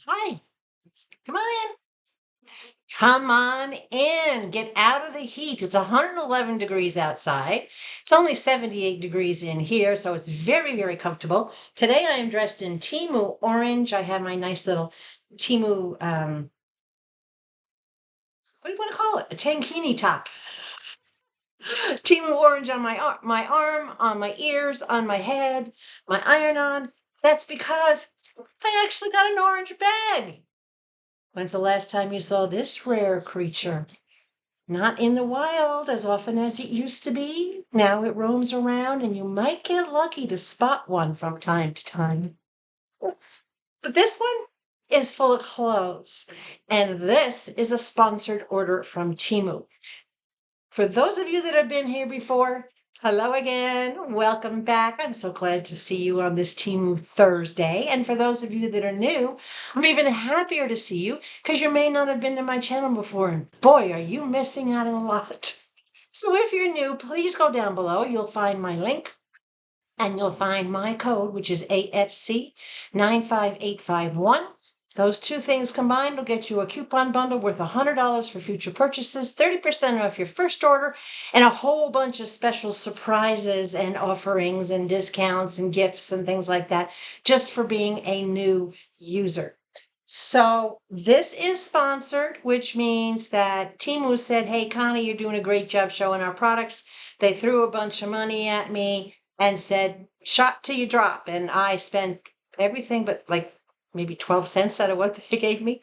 Hi, come on in. Come on in. Get out of the heat. It's 111 degrees outside. It's only 78 degrees in here, so it's very, very comfortable. Today I am dressed in TEMU orange. I have my nice little TEMU, what do you want to call it? A tankini top. TEMU orange on my arm, on my ears, on my head, my iron-on. That's because I actually got an orange bag. When's the last time you saw this rare creature? Not in the wild as often as it used to be. Now it roams around and you might get lucky to spot one from time to time. But this one is full of clothes. And this is a sponsored order from TEMU. For those of you that have been here before, hello again. Welcome back. I'm so glad to see you on this TEMU Thursday. And for those of you that are new, I'm even happier to see you because you may not have been to my channel before. And boy, are you missing out on a lot. So if you're new, please go down below. You'll find my link and you'll find my code, which is AFC 95851. Those two things combined will get you a coupon bundle worth $100 for future purchases, 30% off your first order, and a whole bunch of special surprises and offerings and discounts and gifts and things like that, just for being a new user. So this is sponsored, which means that TEMU said, hey, Connie, you're doing a great job showing our products. They threw a bunch of money at me and said, shot till you drop. And I spent everything but like maybe 12 cents out of what they gave me.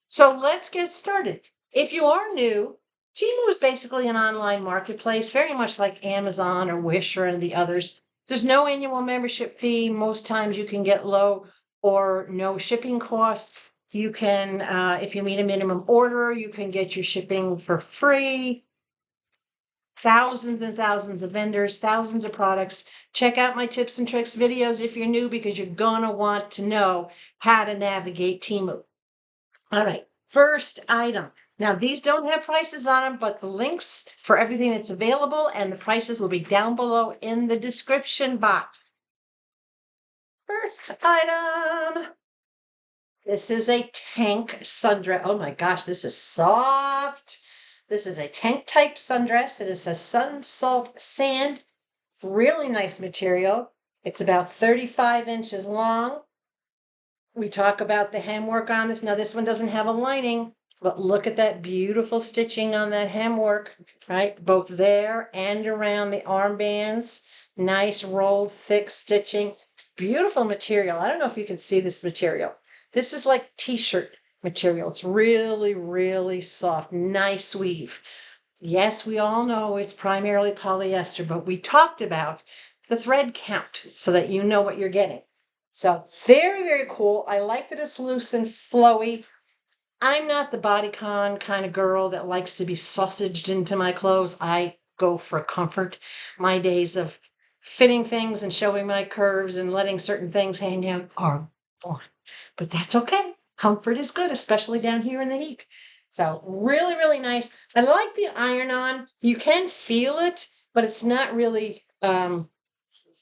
So let's get started. If you are new, TEMU is basically an online marketplace, very much like Amazon or Wish or any of the others. There's no annual membership fee. Most times you can get low or no shipping costs. You can, if you meet a minimum order, you can get your shipping for free. Thousands and thousands of vendors, thousands of products. Check out my tips and tricks videos if you're new, because you're gonna want to know how to navigate TEMU. All right, first item. Now, these don't have prices on them, but the links for everything that's available and the prices will be down below in the description box. First item. This is a tank sundress. Oh my gosh, this is soft. This is a tank type sundress. It is a sun salt sand. Really nice material. It's about 35 inches long. We talk about the hem work on this. Now, this one doesn't have a lining, but look at that beautiful stitching on that hem work, right? Both there and around the armbands. Nice rolled thick stitching. Beautiful material. I don't know if you can see this material. This is like t-shirt material. It's really, really soft. Nice weave. Yes, we all know it's primarily polyester, but we talked about the thread count so that you know what you're getting. So very, very cool. I like that it's loose and flowy. I'm not the bodycon kind of girl that likes to be sausaged into my clothes. I go for comfort. My days of fitting things and showing my curves and letting certain things hang out are gone. But that's okay. Comfort is good, especially down here in the heat. So really, really nice. I like the iron-on. You can feel it, but it's not really,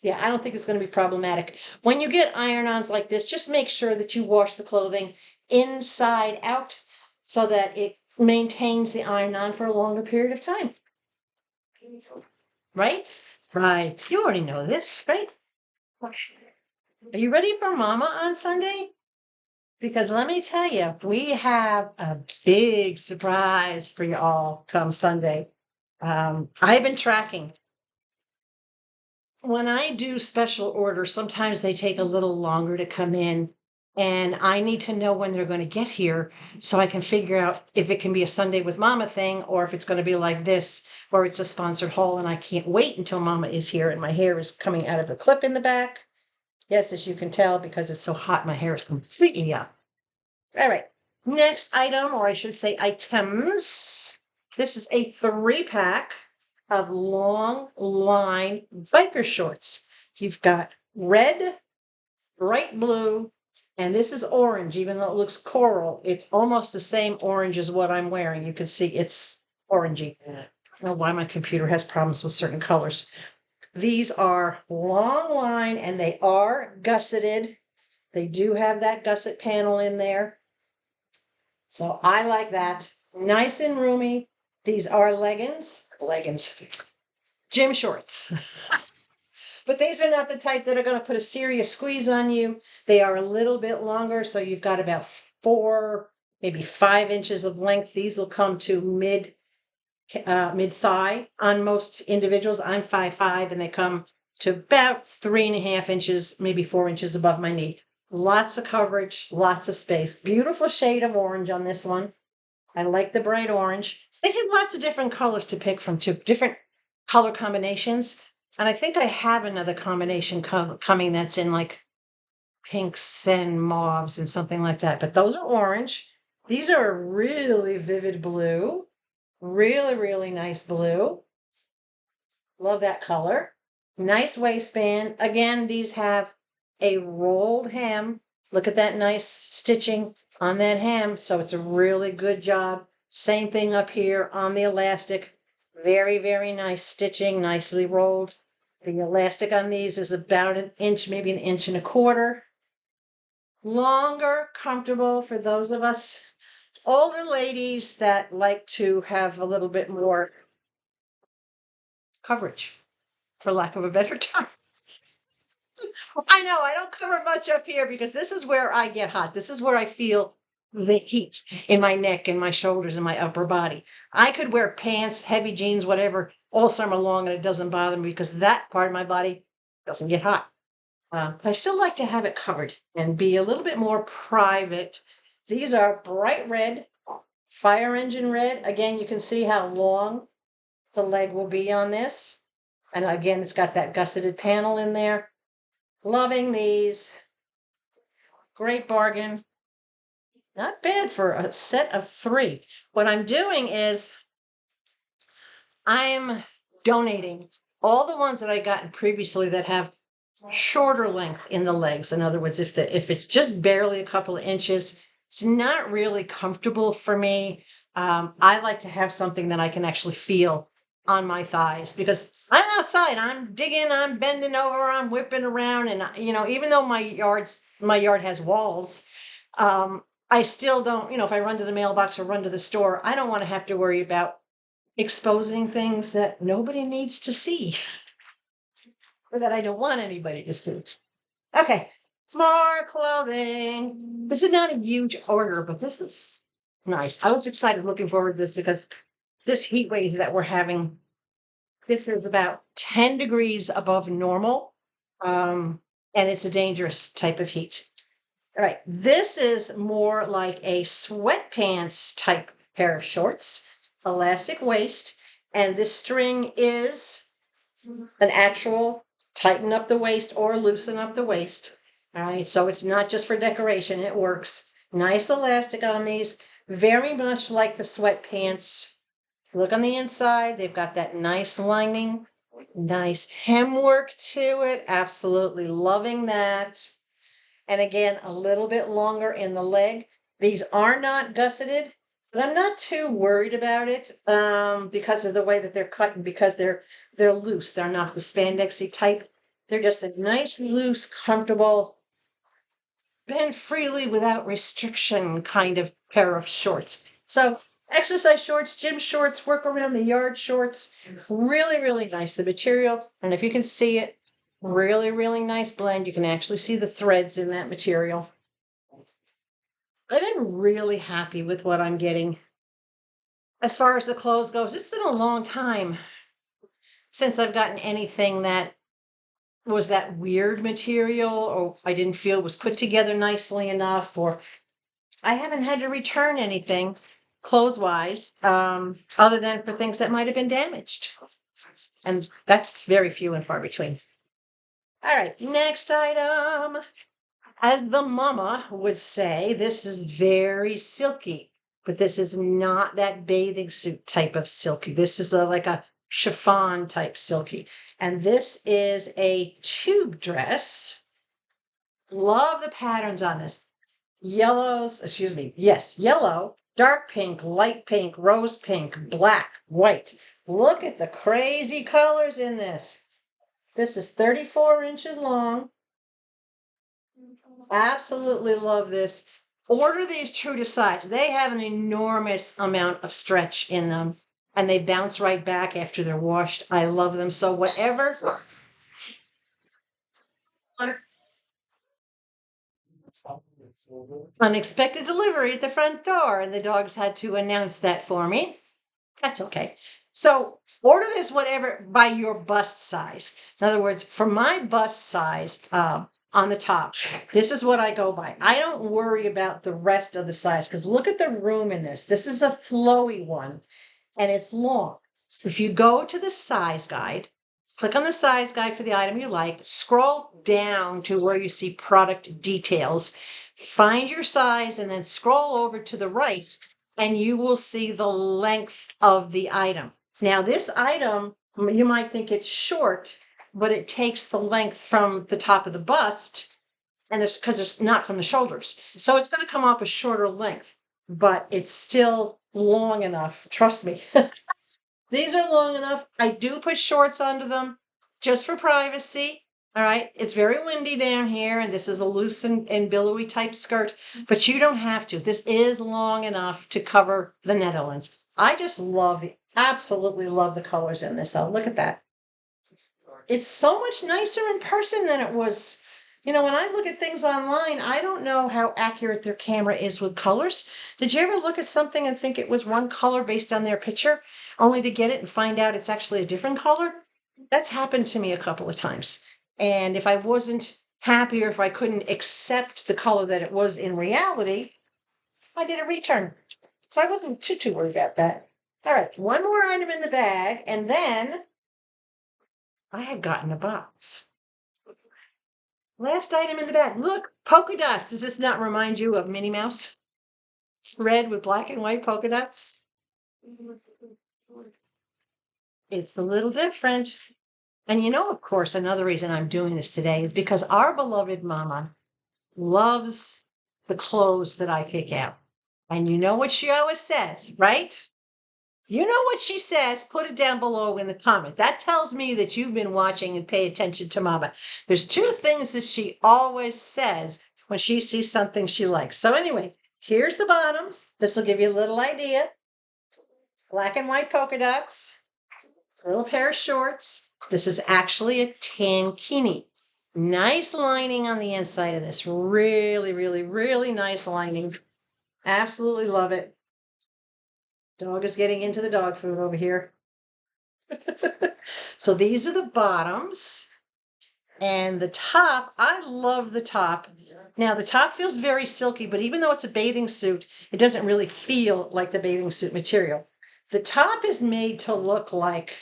yeah, I don't think it's going to be problematic. When you get iron-ons like this, just make sure that you wash the clothing inside out so that it maintains the iron-on for a longer period of time. Right? Right. You already know this, right? Are you ready for Mama on Sunday? Because let me tell you, we have a big surprise for you all come Sunday. I've been tracking. When I do special orders, sometimes they take a little longer to come in, and I need to know when they're going to get here so I can figure out if it can be a Sunday with Mama thing or if it's going to be like this, where it's a sponsored haul and I can't wait until Mama is here and my hair is coming out of the clip in the back. Yes, as you can tell, because it's so hot, my hair is completely up. All right, next item, or I should say items. This is a 3-pack of Longline biker shorts. You've got red, bright blue, and this is orange, even though it looks coral. It's almost the same orange as what I'm wearing. You can see it's orangey. I don't know why my computer has problems with certain colors. These are Longline, and they are gusseted. They do have that gusset panel in there. So I like that. Nice and roomy. These are leggings, gym shorts. But these are not the type that are going to put a serious squeeze on you. They are a little bit longer, so you've got about 4, maybe 5 inches of length. These will come to mid thigh on most individuals. I'm 5'5", and they come to about 3.5 inches, maybe 4 inches above my knee. Lots of coverage, lots of space. Beautiful shade of orange on this one. I like the bright orange. They had lots of different colors to pick from, too, different color combinations. And I think I have another combination coming that's in like pinks and mauves and something like that. But those are orange. These are a really vivid blue. Really, really nice blue. Love that color. Nice waistband. Again, these have a rolled hem. Look at that nice stitching on that hem. So it's a really good job. Same thing up here on the elastic. Very, very nice stitching, nicely rolled. The elastic on these is about 1 inch, maybe 1.25 inches. Longer, comfortable for those of us older ladies that like to have a little bit more coverage, for lack of a better term. I know I don't cover much up here because this is where I get hot. This is where I feel the heat in my neck and my shoulders and my upper body. I could wear pants, heavy jeans, whatever, all summer long, and it doesn't bother me because that part of my body doesn't get hot. But I still like to have it covered and be a little bit more private. These are bright red, fire engine red. Again, you can see how long the leg will be on this. And again, it's got that gusseted panel in there. Loving these. Great bargain. Not bad for a set of 3. What I'm doing is I'm donating all the ones that I gotten previously that have shorter length in the legs. In other words, if it's just barely a couple of inches, it's not really comfortable for me. I like to have something that I can actually feel on my thighs because I'm outside, I'm digging, I'm bending over, I'm whipping around, and even though my yard has walls, I still don't, if I run to the mailbox or run to the store, I don't want to have to worry about exposing things that nobody needs to see or that I don't want anybody to see. Okay, more clothing. This is not a huge order, but this is nice. I was excited looking forward to this because this heat wave that we're having, this is about 10 degrees above normal, and it's a dangerous type of heat. All right, this is more like a sweatpants type pair of shorts, elastic waist, and this string is an actual tighten up the waist or loosen up the waist. All right, so it's not just for decoration, it works. Nice elastic on these, very much like the sweatpants. Look on the inside, they've got that nice lining, nice hem work to it. Absolutely loving that. And again, a little bit longer in the leg. These are not gusseted, but I'm not too worried about it because of the way that they're cut and because they're loose. They're not the spandexy type. They're just a nice, loose, comfortable, bend freely without restriction kind of pair of shorts. So exercise shorts, gym shorts, work around the yard shorts. Really, really nice. The material, and if you can see it, really, really nice blend. You can actually see the threads in that material. I've been really happy with what I'm getting. As far as the clothes goes, it's been a long time since I've gotten anything that was that weird material or I didn't feel was put together nicely enough, or I haven't had to return anything clothes-wise, other than for things that might have been damaged. And that's very few and far between. All right, next item. As the mama would say, this is very silky, but this is not that bathing suit type of silky. This is like a chiffon type silky. And this is a tube dress. Love the patterns on this. Yellow, dark pink, light pink, rose pink, black, white. Look at the crazy colors in this. This is 34 inches long. Absolutely love this. Order these true to size. They have an enormous amount of stretch in them and they bounce right back after they're washed. I love them. So whatever unexpected delivery at the front door, and the dogs had to announce that for me. That's okay. So order this whatever by your bust size. In other words, for my bust size, on the top, this is what I go by. I don't worry about the rest of the size because look at the room in this. This is a flowy one and it's long. If you go to the size guide, click on the size guide for the item you like, scroll down to where you see product details, find your size, and then scroll over to the right, and you will see the length of the item. Now, this item, you might think it's short, but it takes the length from the top of the bust, and there's because it's not from the shoulders. So it's going to come off a shorter length, but it's still long enough. Trust me. These are long enough. I do put shorts under them just for privacy. All right. It's very windy down here, and this is a loose and billowy type skirt, but you don't have to. This is long enough to cover the Netherlands. I just absolutely love the colors in this. Look at that. It's so much nicer in person than it was. You know, when I look at things online, I don't know how accurate their camera is with colors. Did you ever look at something and think it was one color based on their picture, only to get it and find out it's actually a different color? That's happened to me a couple of times. And if I wasn't happy or if I couldn't accept the color that it was in reality, I did a return. So I wasn't too worried about that. All right, one more item in the bag, and then I had gotten a box. Last item in the bag. Look, polka dots. Does this not remind you of Minnie Mouse? Red with black and white polka dots. It's a little different. And you know, of course, another reason I'm doing this today is because our beloved mama loves the clothes that I pick out. And you know what she always says, right? You know what she says, put it down below in the comment. That tells me that you've been watching and pay attention to Mama. There's two things that she always says when she sees something she likes. So anyway, here's the bottoms. This will give you a little idea. Black and white polka dots, a little pair of shorts. This is actually a tankini. Nice lining on the inside of this. Really, really, really nice lining. Absolutely love it. Dog is getting into the dog food over here. So these are the bottoms. And the top, I love the top. Now the top feels very silky, but even though it's a bathing suit, it doesn't really feel like the bathing suit material. The top is made to look like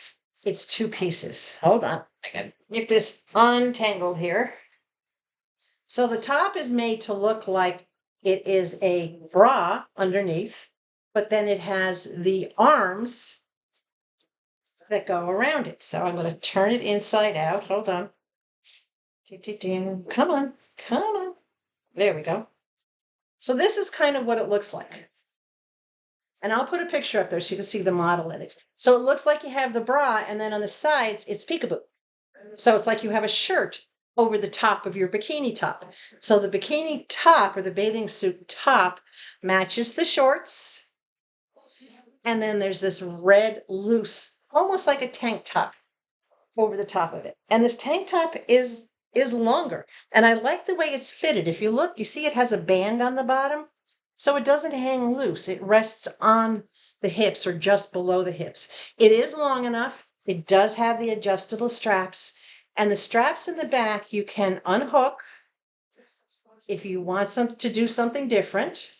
it's two pieces. Hold on, I gotta get this untangled here. So the top is made to look like it is a bra underneath, but then it has the arms that go around it. So I'm going to turn it inside out. Hold on. Come on, come on. There we go. So this is kind of what it looks like. And I'll put a picture up there so you can see the model in it. So it looks like you have the bra, and then on the sides, it's peekaboo. So it's like you have a shirt over the top of your bikini top. So the bikini top or the bathing suit top matches the shorts. And then there's this red loose, almost like a tank top over the top of it. And this tank top is longer. And I like the way it's fitted. If you look, you see it has a band on the bottom. So it doesn't hang loose. It rests on the hips or just below the hips. It is long enough. It does have the adjustable straps. And the straps in the back you can unhook if you want to do something different.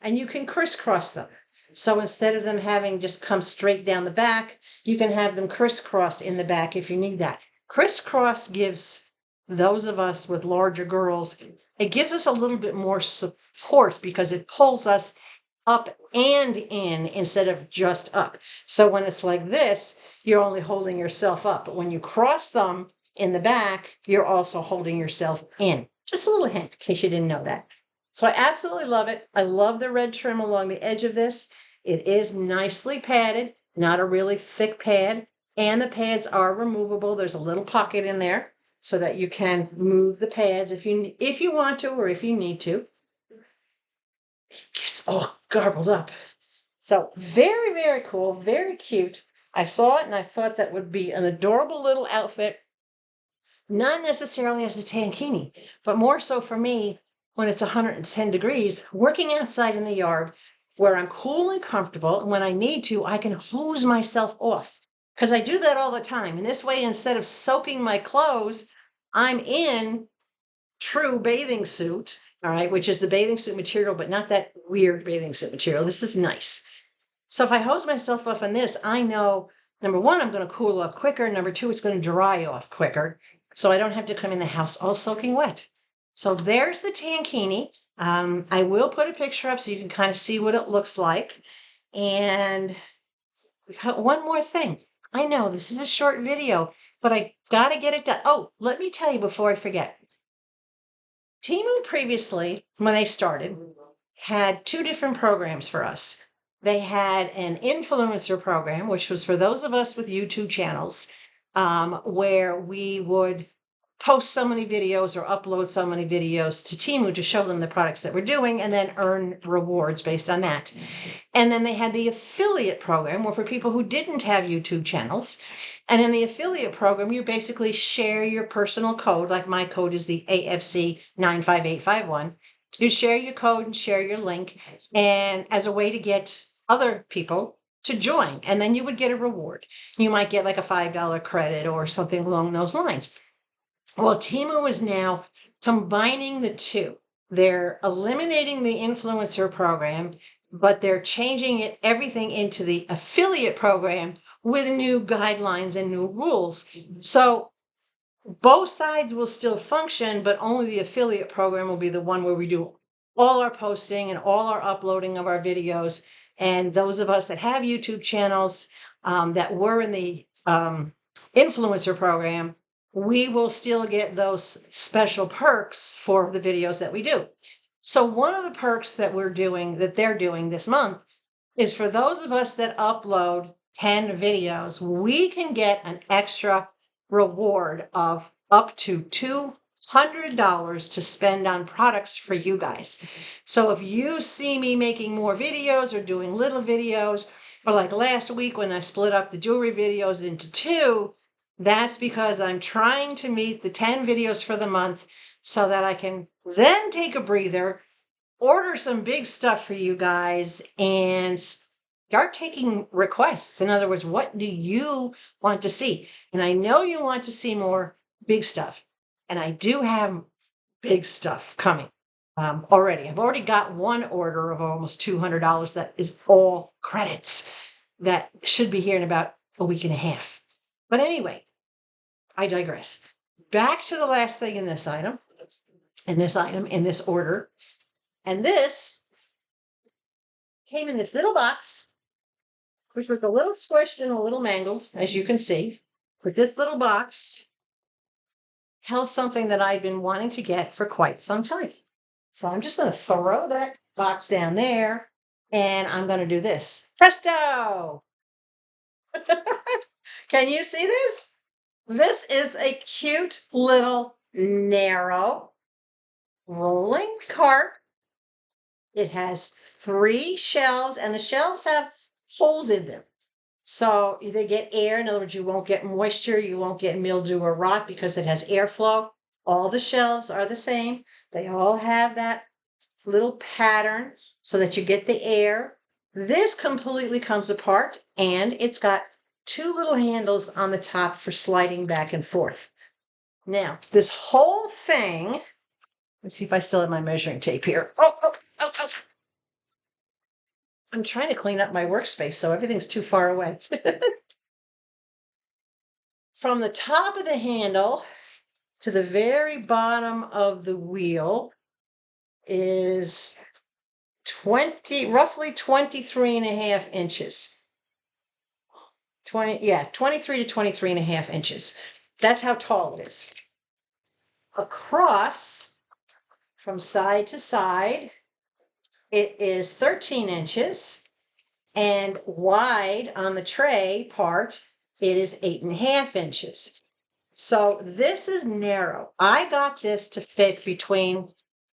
And you can crisscross them. So instead of them having just come straight down the back, you can have them crisscross in the back if you need that. Crisscross gives those of us with larger girls, it gives us a little bit more support because it pulls us up and in instead of just up. So when it's like this, you're only holding yourself up. But when you cross them in the back, you're also holding yourself in. Just a little hint in case you didn't know that. So I absolutely love it. I love the red trim along the edge of this. It is nicely padded, not a really thick pad. And the pads are removable. There's a little pocket in there. so that you can move the pads if you want to or if you need to. It gets all garbled up. So very, very cool, very cute. I saw it and I thought that would be an adorable little outfit, not necessarily as a tankini, but more so for me when it's 110 degrees, working outside in the yard where I'm cool and comfortable. And when I need to, I can hose myself off because I do that all the time. And this way, instead of soaking my clothes, I'm in true bathing suit, all right, which is the bathing suit material, but not that weird bathing suit material. This is nice. So if I hose myself off on this, I know, number one, I'm going to cool off quicker. Number two, it's going to dry off quicker. So I don't have to come in the house all soaking wet. So there's the tankini. I will put a picture up so you can kind of see what it looks like. And we got one more thing. I know this is a short video, but I got to get it done. Oh, let me tell you before I forget. TEMU previously, when they started, had two different programs for us. They had an influencer program, which was for those of us with YouTube channels, where we would post so many videos or upload so many videos to TEMU to show them the products that we're doing and then earn rewards based on that. And then they had the affiliate program, where for people who didn't have YouTube channels. And in the affiliate program, you basically share your personal code, like my code is the AFC 95851. You share your code and share your link, and as a way to get other people to join. And then you would get a reward. You might get like a $5 credit or something along those lines. Well, TEMU is now combining the two. They're eliminating the influencer program, but they're changing everything into the affiliate program with new guidelines and new rules. So both sides will still function, but only the affiliate program will be the one where we do all our posting and all our uploading of our videos. And those of us that have YouTube channels that were in the influencer program, we will still get those special perks for the videos that we do. So one of the perks that they're doing this month is for those of us that upload 10 videos, we can get an extra reward of up to $200 to spend on products for you guys. So if you see me making more videos or doing little videos, or like last week when I split up the jewelry videos into two, that's because I'm trying to meet the 10 videos for the month so that I can then take a breather, order some big stuff for you guys, and start taking requests. In other words, what do you want to see? And I know you want to see more big stuff. And I do have big stuff coming already. I've already got one order of almost $200 that is all credits that should be here in about a week and a half. But anyway, I digress. Back to the last thing in this item, in this order. And this came in this little box, which was a little squished and a little mangled, as you can see. But this little box held something that I'd been wanting to get for quite some time. So I'm just going to throw that box down there, and I'm going to do this. Presto! Can you see this? This is a cute little narrow rolling cart. It has 3 shelves, and the shelves have holes in them. So they get air. In other words, you won't get moisture, you won't get mildew or rot because it has airflow. All the shelves are the same. They all have that little pattern so that you get the air. This completely comes apart, and it's got 2 little handles on the top for sliding back and forth. Now, this whole thing, let's see if I still have my measuring tape here. Oh. I'm trying to clean up my workspace, so everything's too far away. From the top of the handle to the very bottom of the wheel is roughly 23 and a half inches. 23 to 23 and a half inches. That's how tall it is. Across, from side to side, it is 13 inches, and wide on the tray part, it is 8.5 inches. So this is narrow. I got this to fit between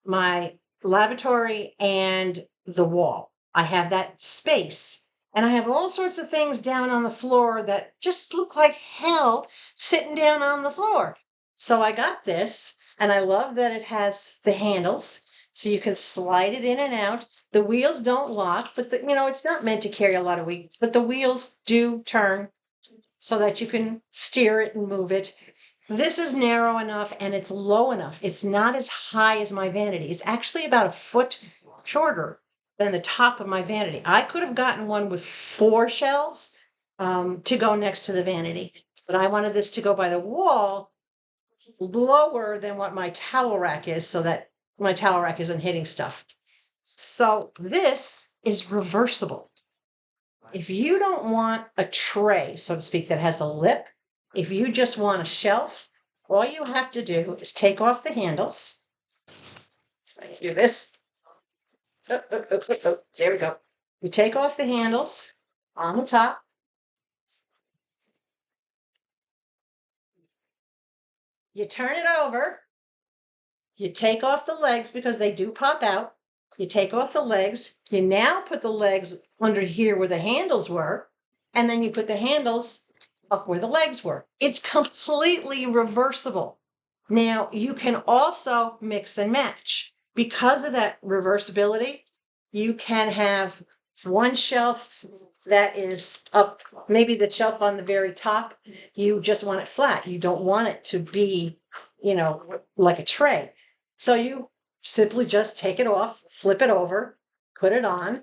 my lavatory and the wall. I have that space. And I have all sorts of things down on the floor that just look like hell sitting down on the floor. So I got this, and I love that it has the handles so you can slide it in and out. The wheels don't lock, but it's not meant to carry a lot of weight, but the wheels do turn so that you can steer it and move it. This is narrow enough and it's low enough. It's not as high as my vanity. It's actually about a foot shorter than the top of my vanity. I could have gotten one with 4 shelves to go next to the vanity, but I wanted this to go by the wall lower than what my towel rack is so that my towel rack isn't hitting stuff. So this is reversible. If you don't want a tray, so to speak, that has a lip, if you just want a shelf, all you have to do is take off the handles. Do this. There we go. You take off the handles on the top. You turn it over. You take off the legs because they do pop out. You take off the legs. You now put the legs under here where the handles were, and then you put the handles up where the legs were. It's completely reversible. Now, you can also mix and match. Because of that reversibility, you can have one shelf that is up, maybe the shelf on the very top, you just want it flat. You don't want it to be, like a tray. So you simply just take it off, flip it over, put it on.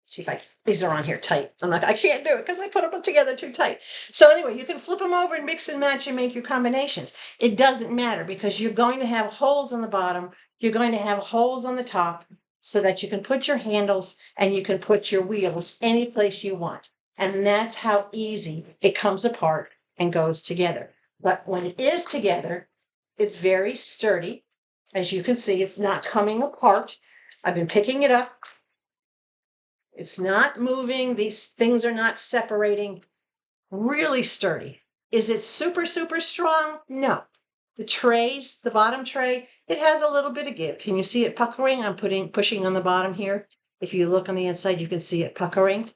See if these are on here tight. I can't do it because I put them together too tight. So anyway, you can flip them over and mix and match and make your combinations. It doesn't matter because you're going to have holes on the bottom. You're going to have holes on the top so that you can put your handles and you can put your wheels any place you want. And that's how easy it comes apart and goes together. But when it is together, it's very sturdy. As you can see, it's not coming apart. I've been picking it up. It's not moving. These things are not separating. Really sturdy. Is it super, super strong? No. The trays, the bottom tray, it has a little bit of give. Can you see it puckering? I'm pushing on the bottom here. If you look on the inside, you can see it puckering.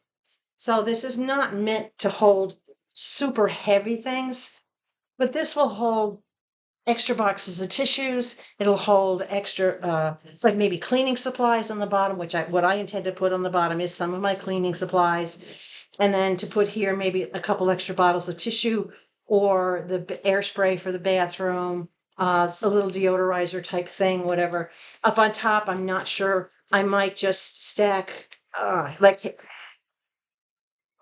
So this is not meant to hold super heavy things, but this will hold extra boxes of tissues. It'll hold extra, like maybe cleaning supplies on the bottom, what I intend to put on the bottom is some of my cleaning supplies. And then to put here, maybe a couple extra bottles of tissue or the air spray for the bathroom, a little deodorizer type thing, whatever. Up on top, I'm not sure. I might just stack, like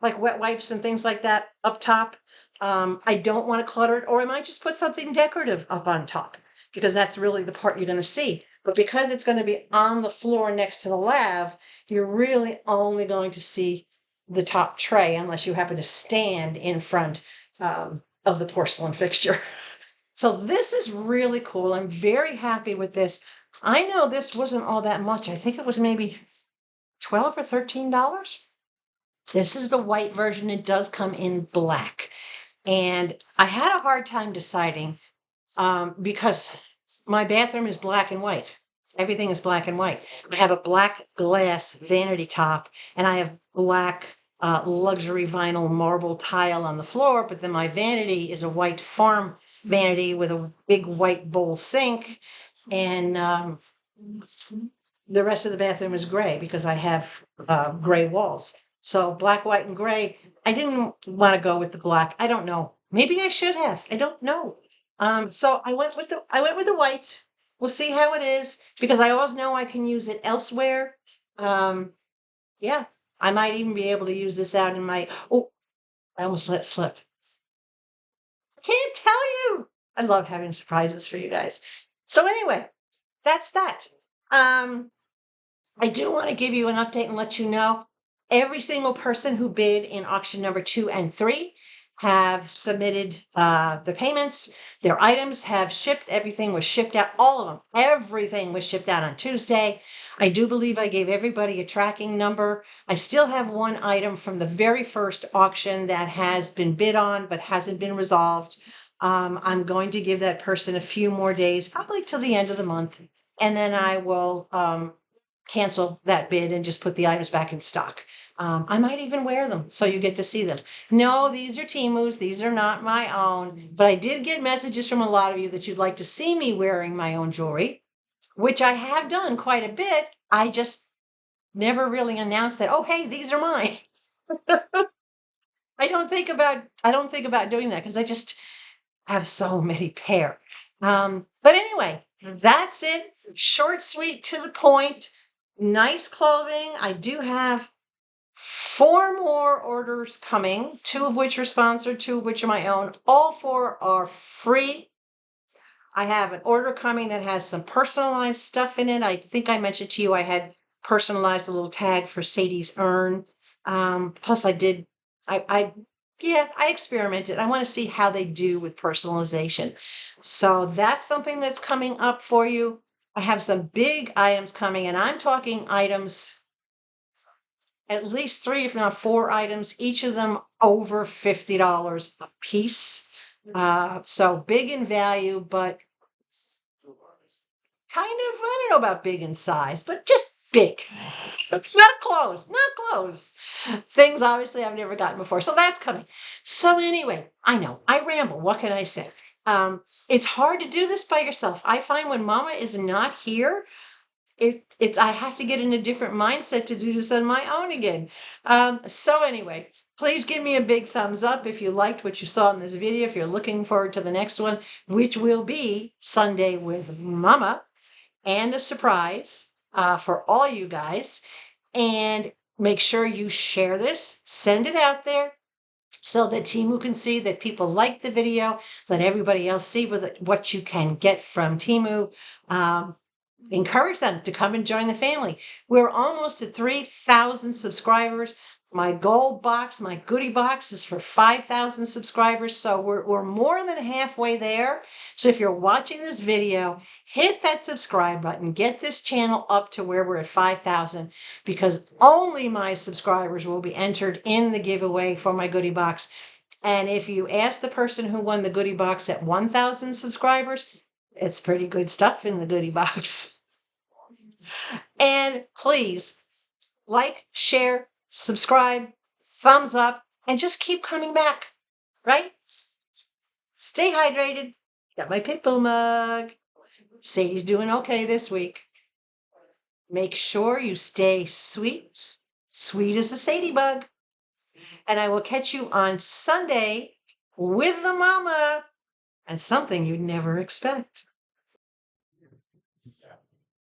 wet wipes and things like that up top. I don't want to clutter it, or I might just put something decorative up on top because that's really the part you're going to see. But because it's going to be on the floor next to the lav, you're really only going to see the top tray unless you happen to stand in front of the porcelain fixture. So this is really cool. I'm very happy with this. I know this wasn't all that much. I think it was maybe $12 or $13. This is the white version. It does come in black. And I had a hard time deciding because my bathroom is black and white. Everything is black and white. I have a black glass vanity top and I have black luxury vinyl marble tile on the floor, but then my vanity is a white farm vanity with a big white bowl sink. And the rest of the bathroom is gray because I have gray walls. So black, white, and gray. I didn't want to go with the black. I don't know. Maybe I should have. I don't know. So I went with the white. We'll see how it is because I always know I can use it elsewhere. Yeah, I might even be able to use this out in my. Oh, I almost let it slip. I can't tell you. I love having surprises for you guys. So anyway, that's that. I do want to give you an update and let you know every single person who bid in auction number 2 and 3 have submitted the payments. Their items have shipped. Everything was shipped out. All of them. Everything was shipped out on Tuesday. I do believe I gave everybody a tracking number. I still have one item from the very first auction that has been bid on but hasn't been resolved. I'm going to give that person a few more days, probably till the end of the month, and then I will cancel that bid and just put the items back in stock. I might even wear them so you get to see them. No, these are Temu's. These are not my own. But I did get messages from a lot of you that you'd like to see me wearing my own jewelry, which I have done quite a bit. I just never really announced that, oh, hey, these are mine. I don't think about doing that because I just have so many pair. But anyway, that's it. Short, sweet, to the point. Nice clothing. I do have 4 more orders coming, 2 of which are sponsored, 2 of which are my own. All 4 are free. I have an order coming that has some personalized stuff in it. I think I mentioned to you I had personalized a little tag for Sadie's urn. Plus I yeah, I experimented. I want to see how they do with personalization. So that's something that's coming up for you. I have some big items coming, and I'm talking items, at least 3, if not 4 items, each of them over $50 a piece. So big in value, but kind of, I don't know about big in size, but just big. Not clothes, not clothes. Things obviously I've never gotten before. So that's coming. So anyway, I know I ramble. What can I say? It's hard to do this by yourself. I find when Mama is not here, it's I have to get in a different mindset to do this on my own again. So anyway, please give me a big thumbs up if you liked what you saw in this video. If you're looking forward to the next one, which will be Sunday with Mama, and a surprise for all you guys. And make sure you share this, send it out there so that Temu can see that people like the video, let everybody else see what you can get from Temu. Encourage them to come and join the family. We're almost at 3,000 subscribers. My gold box, my goodie box is for 5,000 subscribers. So we're more than halfway there. So if you're watching this video, hit that subscribe button, get this channel up to where we're at 5,000, because only my subscribers will be entered in the giveaway for my goodie box. And if you ask the person who won the goodie box at 1,000 subscribers, it's pretty good stuff in the goodie box. And please like, share, subscribe, thumbs up, and just keep coming back, right? Stay hydrated. Got my Pitbull mug. Sadie's doing okay this week. Make sure you stay sweet, sweet as a Sadie bug. And I will catch you on Sunday with the Mama and something you'd never expect.